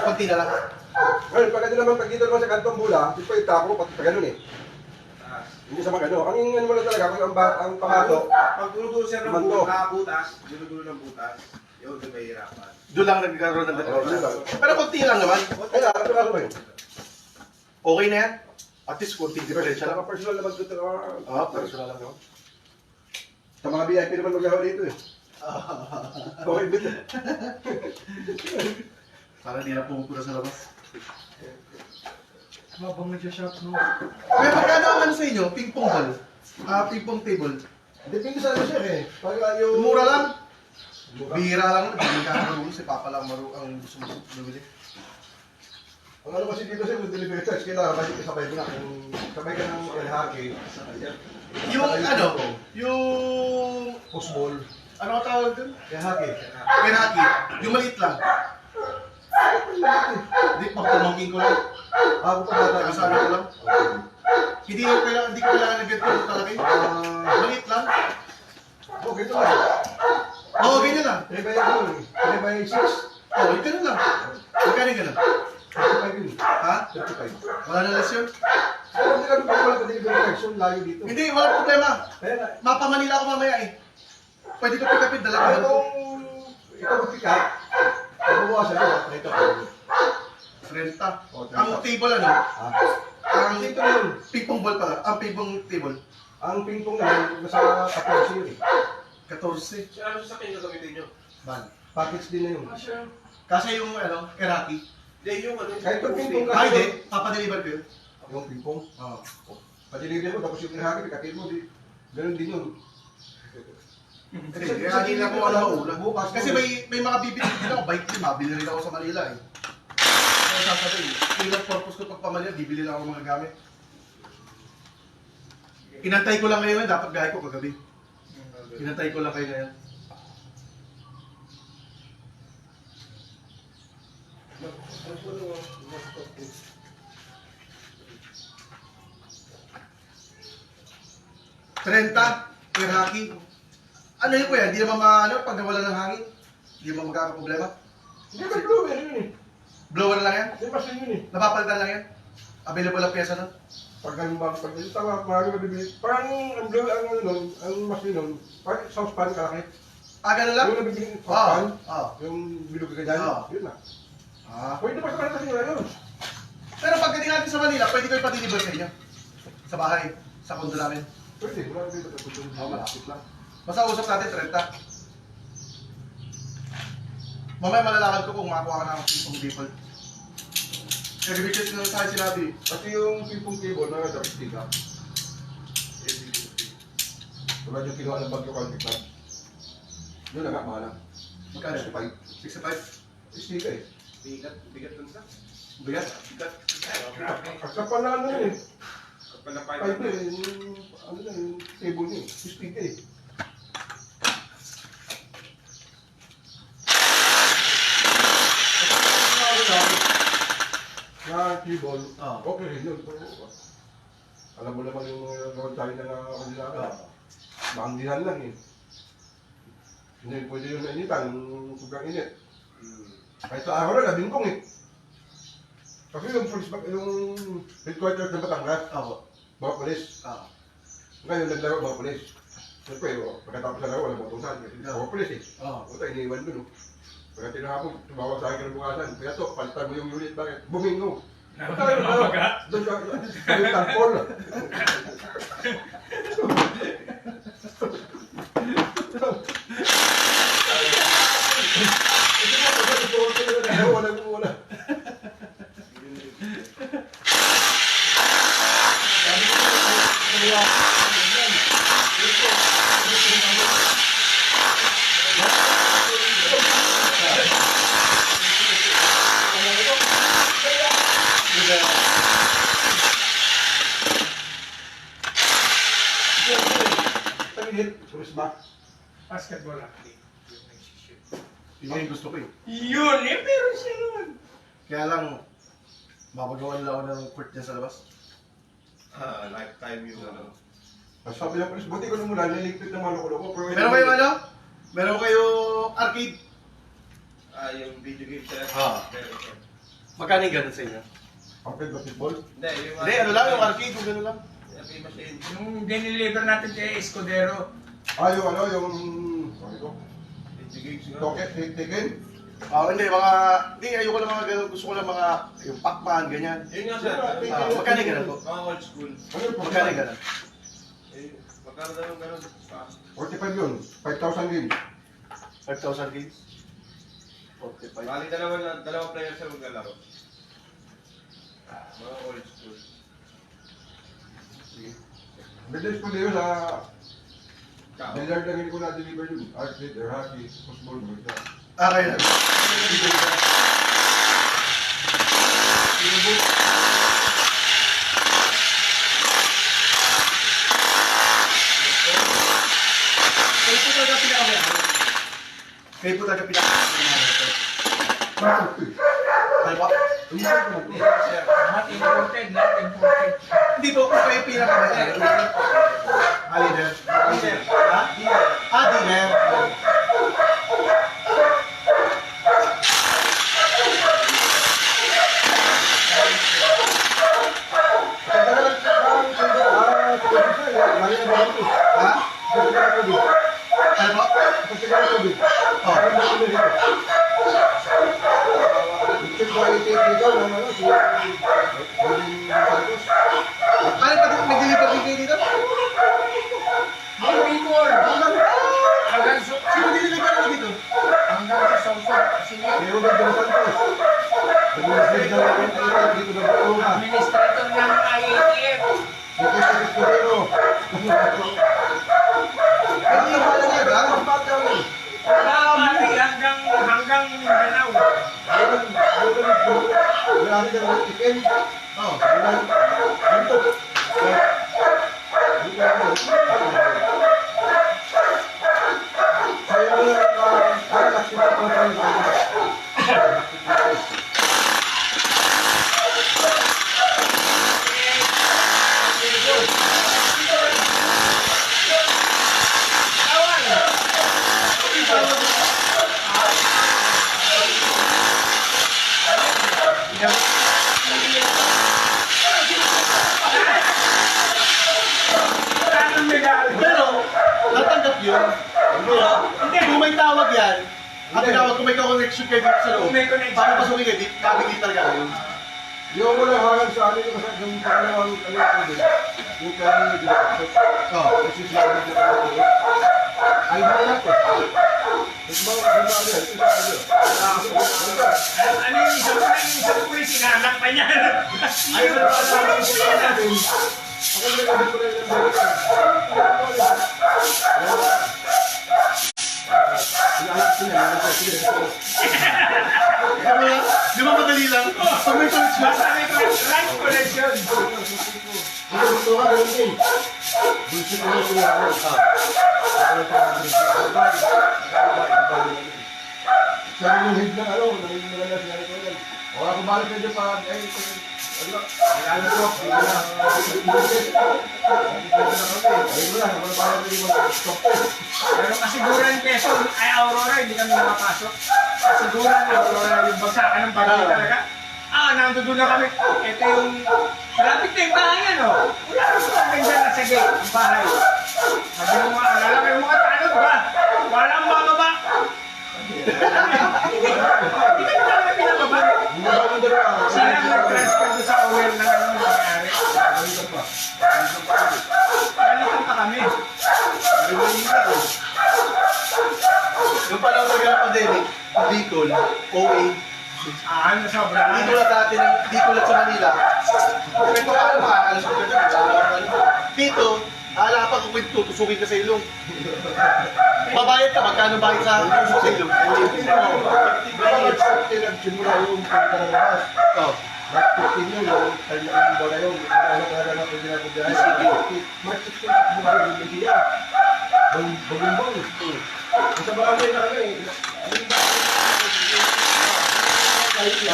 Konti na lang. Well, pag ano naman, pag dito naman sa kantong bula, ito yung tako, pati pa ganun eh. Taas. Hindi sa mga ano. Ang ano mo lang talaga, kung ang pamato, Pag dulo siya ng Manto. butas, dulo ng butas, yun yung mahirapan. Doon lang nagkaroon ng Oo, yun lang. Pero konti lang naman. Kaya, ano ba yun? Okay na yan. At least konti diferensya lang. Saka personal naman dito. Personal lang naman. Sa mga VIP naman maglaho dito eh. Okay, dito. Para hindi na pumupura sa labas. Habang nag-shop, no? Kaya magkano ang ano sa inyo? Ping-pong ball? Ping-pong table? Depende sa ano siya eh. Pag yung... Mura lang. Mura. Bihira lang. Hindi ka marunong. Si Papa lang ang gusto mo bumili. Ang ano kasi dito siya, yung delivery charge, kailangan kasi kasabay mo na. Kung sabay ka ng haki, Yung ano? Yung... pushball, Ano ka tawag dun? haki. Penaki. Yung maliit lang. Hindi, pagpamangkin ko lang. Ako pa bata. Kasama ko lang. Hindi ko kailangan ng ganito yung kalaki. Maliit lang. Okay, ito lang. Oo, ganyan lang. 3 by 6. Oo, ganyan lang. Magkano yung ganun? 35 yun. Ha? 35. Wala na less yun? Pero hindi kami pa wala sa delivery charge, yung layo dito. Hindi, wala problema. Kaya na, Mapa Manila ako mamaya eh. Pwede ko pick upin, dala ko. ikaw mag-pick up, mabawasan mo, ito. Renta. Oh, Ang table ano? Ang Dito yun. ping-pong ball pala. Ang ping-pong table. Ang ping-pong naman, nasa 14 yun eh. 14. Siya ano sa kanya gamitin nyo? Ban. Package din na yun. Kasi yung ano, Iraqi. Hindi, yung ano. Kahit yung ping-pong Ah, hindi. Papadeliver ko yun. Yung ping-pong, Oo. pa-deliver mo, tapos yung haki, pikatil mo, ganun din yun. Kasi kaya hindi na ako alam mauna. Kasi may mga bibili din ako. Bike din, mabili rin ako sa Manila eh. Kaya sasabihin, yung purpose ko pag Manila, bibili lang ako mga gamit. Inantay ko lang ngayon, dapat gaya ko kagabi. Inantay ko lang kayo ngayon. Trenta, Iraqi. Ano yun kuya? Hindi naman ano, pag nawala ng hangin? Hindi naman magkakaproblema? Hindi ba blower yun eh. Blower lang yan? Hindi mas yun eh. Napapalitan lang yan? Available ang pyesa nun? Pag ganun ba, pag ganun tama, marami mabibili. Parang ang blower, ang ano nun, ang mas yun nun, parang saucepan kalaki. Ganun lang? Yung nabibili, saucepan, Oo. yung bilog ka dyan, Oo. yun na. Ah. Pwede pa sa kanila kasi yun. Pero pagdating natin sa Manila, pwede ko ipa-deliver sa inyo. Sa bahay, sa kondo namin. Pwede, wala dito. Malapit lang. Basta usap natin, 30. Mamaya malalaman ko kung makakuha ka ng ping-pong default. Nag-request na sa akin sinabi. Pati yung ping-pong cable na nag-stick up. Tulad yung kinuha ng Bagyo Country Club. Yun na nga, mahal lang. Magkano? 65. 65? Stick eh. Bigat dun sa. Bigat? Bigat? At kapal na ano yun eh. Kapag na Pipe eh. Yung, ano na, yung cable niya eh. Stick eh. Na cable, Ah. okay rin yun. Pero, alam mo naman yung mga China na kanila. Maanggihan lang eh. Hindi pwede yung nainitan, yung sobrang init. Kahit sa araw na, nabingkong eh. Kasi yung police, yung headquarters ng Batangas, Ako. mga polis. Ah. Ngayon naglaro mga polis. Siyempre, pagkatapos na laro, walang matusan. Mga polis eh. Ah. Puta, iniwan dun. Pagka tinahapon, tumawag sa akin kinabukasan. Kaya to, palitan mo yung unit, bakit? Bumingo. Doon ka, yung tarpol. Wala. Basketball athlete. Yung nagsishoot. Yun yung gusto ko eh. Yun eh, meron siya nun. Kaya lang, mapagawa nila ako ng court dyan sa labas. Lifetime yung ano. Sabi ng polis, buti ko na muna, niligpit ng mga loko-loko. Meron kayo ano? Meron kayo arcade? Yung video game sir. Meron sir. Magkano yung ganun sa inyo? Arcade basketball? Hindi, yung Hindi, ano lang, yung arcade, yung gano'n lang. Yung machine. Yung diniliver natin kay Escudero. Yung ano, yung... Sorry ko. Video games nga. Toket, Tekken? Hindi, hindi, ayoko lang mga ganun. Gusto ko lang mga, yung Pac-Man, ganyan. Yun nga sir. Magkano yung ganun po? Mga old school. Ano yung Magkano yung ganun? Magkano na yung ganun? 45 yun. 5,000 game. 5,000 games? 45. Bali dalawang players sa maglalaro. Mga old school. Bilis ko din sa... Kao. Billiard lang hindi ko na-deliver yun. Arcade, hockey, football, mga Kaya lang. Kayo po talaga pinakamayari. Kayo po talaga pinakamayari. Ano ba? Sir. Lahat imported, lahat imported. Hindi po kung kayo pinakamayari. Leader. Dealer. Ha? Dealer. Dealer. Ha? Ano po? Ano pa din nag-deliver din kayo dito? Yung Bicol. Hanggang sa Sino deliver mo dito? hanggang sa Southern. Sige. Administrator ng IATF. Ano yung halaga? Mali hanggang Mindanao. Oh. Pero, natanggap yun. Hindi, kung may tawag yan, ang tinawag kung may connection kayo dito sa loob, Kung may connection. para pasukin kayo, navigate talaga kayo. Yung mo lang halang sa amin yung pangalawang yung kami Oh. kasi sinabi ko ay mahal ko. Ito ba yan? Ano yung isang pulis, sinanak pa ganyan. Ayaw mo na. Ako nagkabit ko rin ng balikan. Di ba madali lang? Pag may college ba? Basta may right connection. Hindi gusto ka ganun din. Bullshit na yung sinara. Sabi yung head na ano, naging maganda sinari ko yan. O ako balik na dyan pa, ano, ano ko, Pero kasiguran Quezon ay Aurora, hindi kami makapasok. Kasiguran Aurora yung bagsakan ng bagay talaga. Nandun na kami. Ito yung malapit na yung bahay ano. Wala rin sa ganda na sa gate, yung bahay. Sabi mo mga, alala ko yung mga tanong ba? Walang bababa. Hindi ka naman pinababa. Sila ang nag-transfer doon sa owner na ano nangyari. Galitan pa kami. Yung panahon talaga ng pandemic, Bicol, OA, Ano sobra. dito na dati, dito na sa Manila. Kwento ka alam, makakalas ko ka dito, ala pa kung tutusukin ka sa ilong. Babayad ka, magkano bayad sa tusok sa ilong? Nagsimula yung pagkakalabas. Oh. March 15 yun, yung time na yung bola yun. Ano talaga na pwede natin dyan? March 15 yung bola yung media. Bagumbang. Sa barangay na kami. Hindi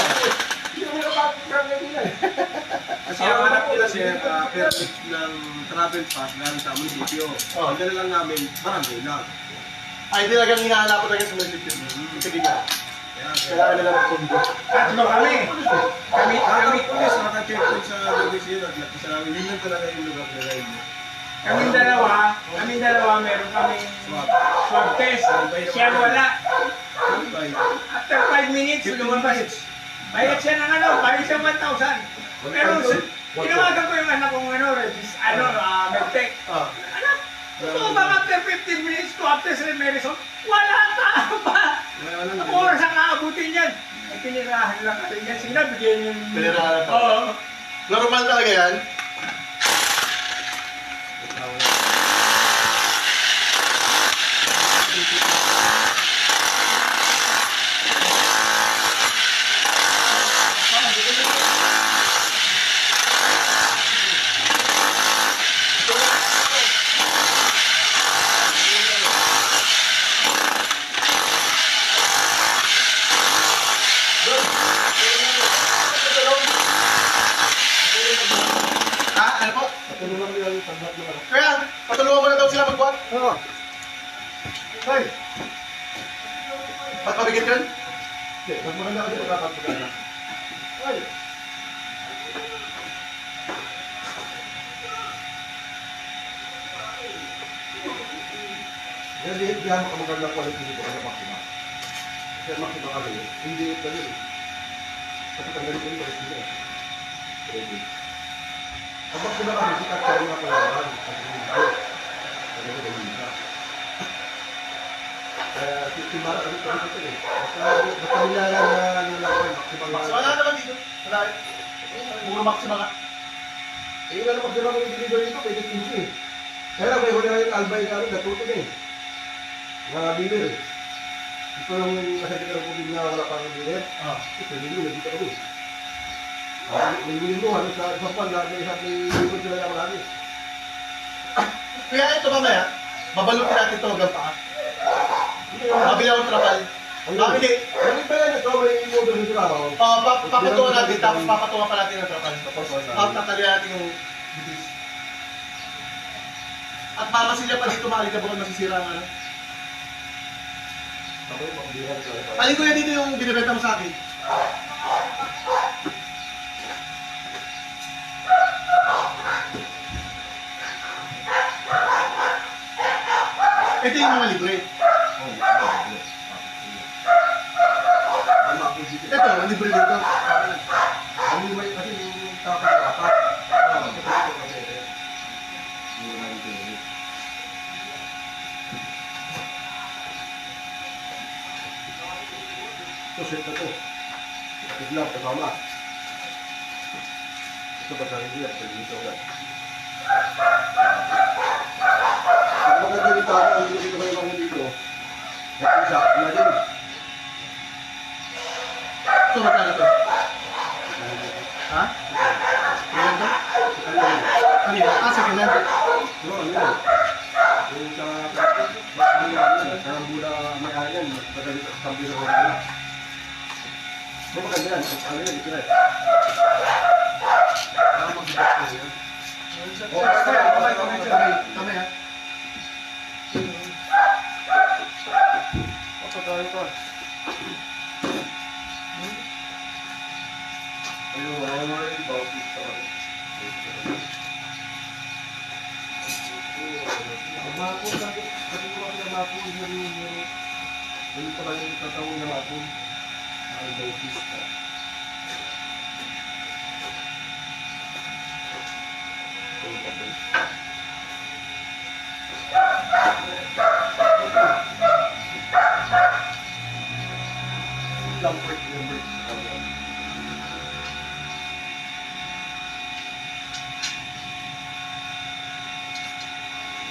kami nakapagod barangay nila eh. Kasi ang anak nila sir, perfect ng travel pass namin sa munisipyo. Ang dala lang namin, barangay na. Ay, hindi lang hinahanap ko talaga sa munisipyo. Sige nga. Kailangan nila magpundo. Tatlo kami. Kami. Kami pulis, naka-checkpoint sa Luisio, naglapis sa namin. Yun lang talaga yung lugar na rin. Kaming dalawa, meron kaming swab test. Siya wala. After 5 minutes, lumabas. Bayad siya ng ano, bayad siya 1,000. Pero tinawagan ko yung anak kong medtech. Anak, totoo ba after 15 minutes to after 7 minutes, wala ka pa! Ang oras ang aabutin yan. Ay, pinirahan lang ka rin yan. Sige na, bigyan yung... Pinirahan pa. Oo. Normal talaga yan. Ano po? Patulungan nila yung pagbat ng ano. Kaya, patulungan mo na daw sila magbuhat. Oo. Hoy! Ba't mabigat yun? Hindi, mas maganda kasi magkakapagod na. Hoy! Hindi yan magandang quality dito sa Maxima. Kasi Maxima kami, hindi ito yun. Kasi tanggalin ko yung quality nila. Ready. Ang Maxima kami, sikat ka rin mga palawan. Kasi hindi. Kasi hindi ka. Kaya simara kami kami dito eh. Basta nilala na nilalaman. Wala naman dito. Wala. Puro maxima nga. Eh, yung ano Maxima kami deliver dito, pwede 15 eh. Kaya lang, may huli na yung albay na rin, natuto na eh. Mga dealer eh. Ito yung nasabi ka ng COVID na wala pang dealer. Ito, hindi nagkita kami. Nagbilin mo, ano sa isang pan, lahat may isang may sila yung marami. Kaya ito mamaya, babalutin natin ito hanggang paa. Mabili akong trapal. Mabili. Ano ba yan? Ito, may order nito na ako. Papatungan natin, tapos papatungan pa natin ng trapal. Tapos tatalian natin yung bitis. At mamasilya pa dito, maalikabukal masisira ang ano. Ako yung pagbihan ko. Alin ko yan dito yung binibenta mo sa akin. Ito yung mga libre. Ito, libre dito. Ano yung may, kasi yung tapos na apat. Ito, set na to. Kapit lang, kasama. Ito ba sa hindi? Dito ka. Ang maganda dito ako, ang dito kayo kami dito. At isa, na din. Ito, magkano to? Ha? Ilan to? Kanina? Ah, sa kanan. No, ano yan? Yung sa ano yan, sa mula may ayan, maganda sa kambi sa mga. Maganda yan, ano yan, ito na. Kamay ha. Pagkakayo ka. Ayun, wala rin about this sa Mapon lang, kasi ko lang na mapon yung pala yung tatawag na mapon. Ay, bautista. Lampert, number.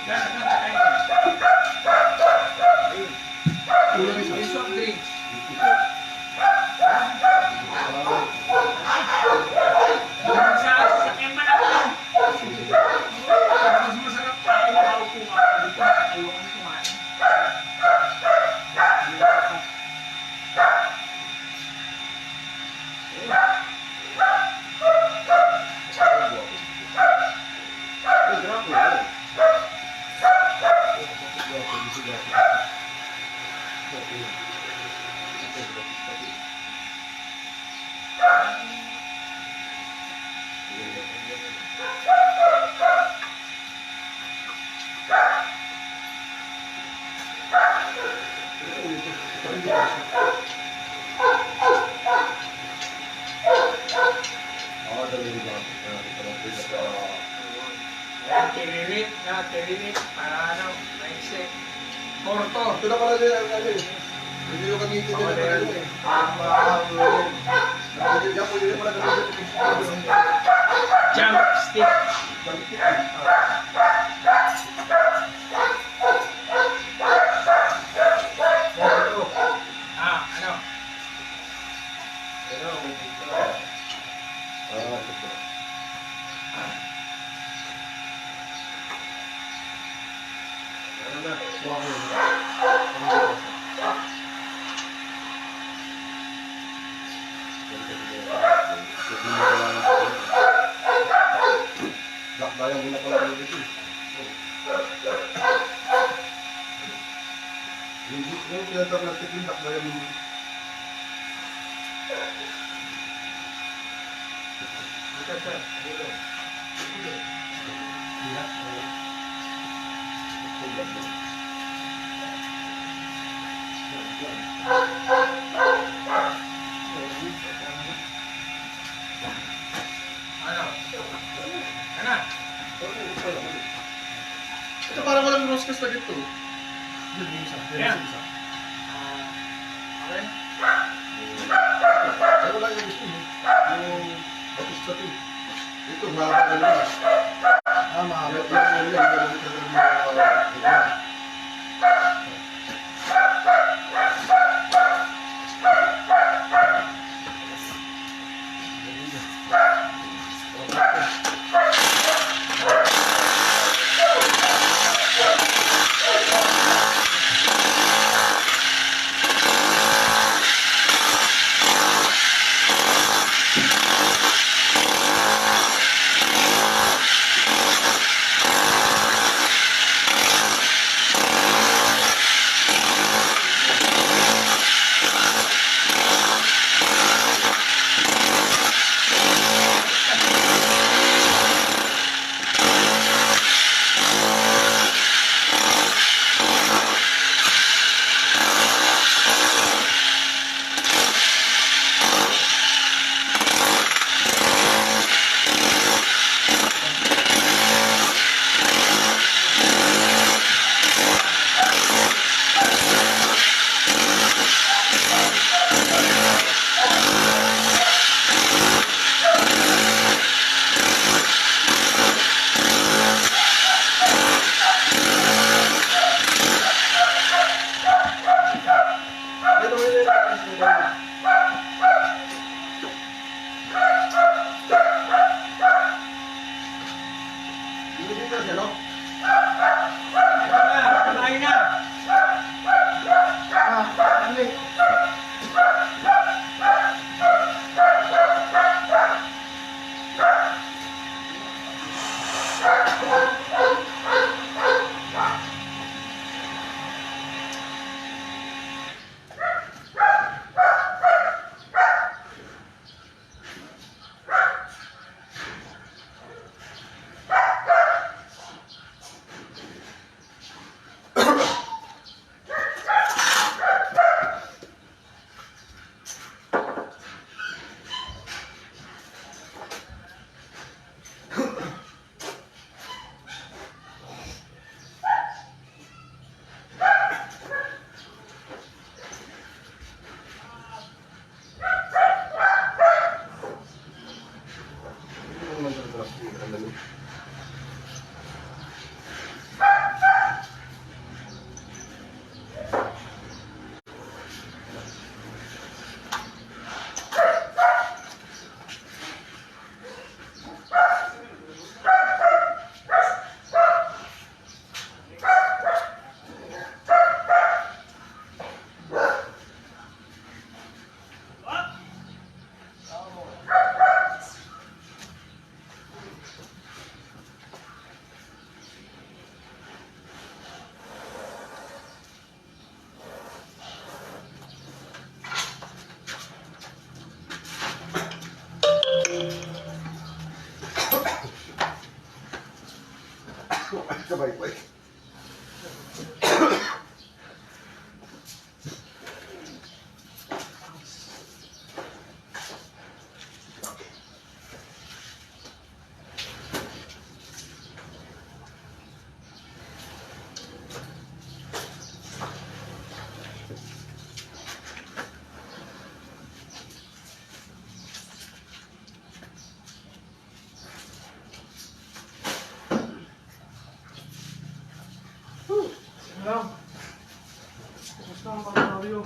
Yan, ano na kayo? Yung soft drinks. Yung sa sasakyan man ako. Mas masarap pa kayo nakaupo ako. Dito nakatayo kami kumain. Ay, grabe. Tiririt na, tiririt. Para ano, maisip. Porto. Ito na pala din ang ano eh. Hindi yung gamitin nila pala yun eh. Diyan po yun pala gamitin. Jump stick. Ah, ano? Ano na? Dakbayan mo na pala kayo dito. Yung pinatawag ng tipin, dakbayan mo. Ano? Ano? Ito parang walang roskas na dito. Yan. Okay. Ano lang yung gusto mo? Yung batis-batis. Ito, mahaba ka na. Ah, mahaba. sabay po. Alam. Basta ang pag-aryo.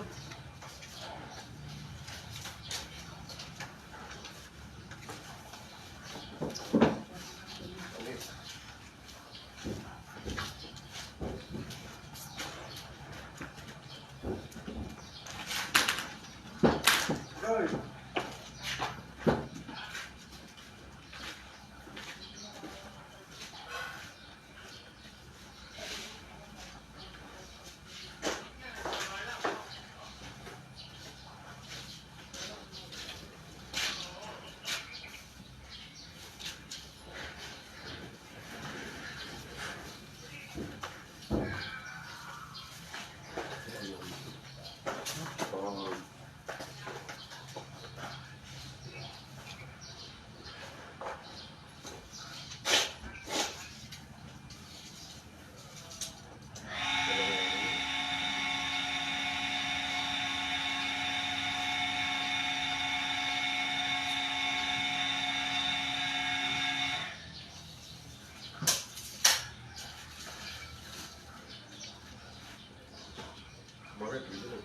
Bakit? Dito na.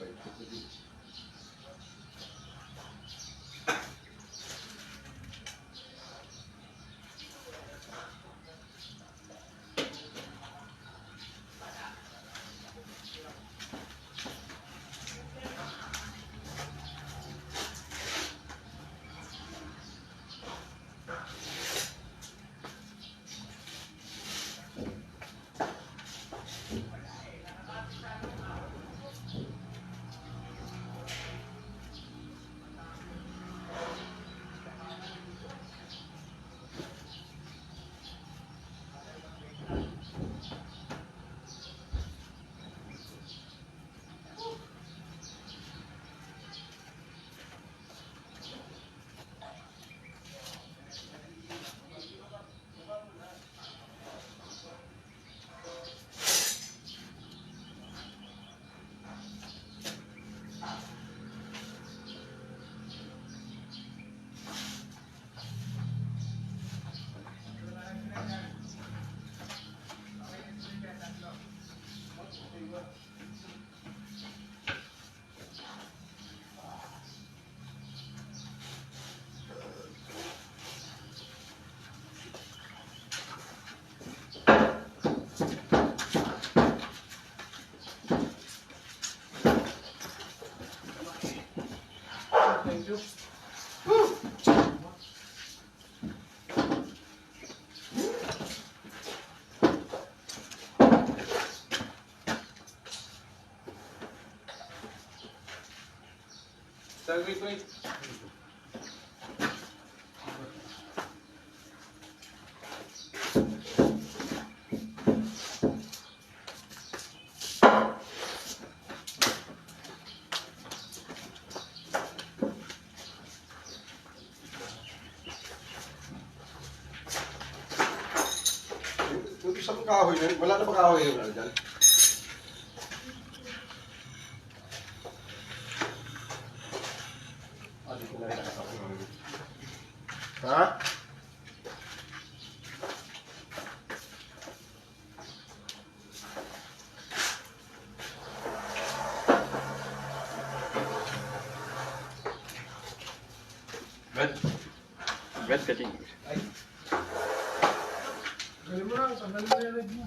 Bait ko din. Thank you. Sir, wait. Yung isang kahoy na yun, wala na ba kahoy yung ano dyan? Ha? Brad, kasi Galing mo lang, tanggalin mo yung leg mo.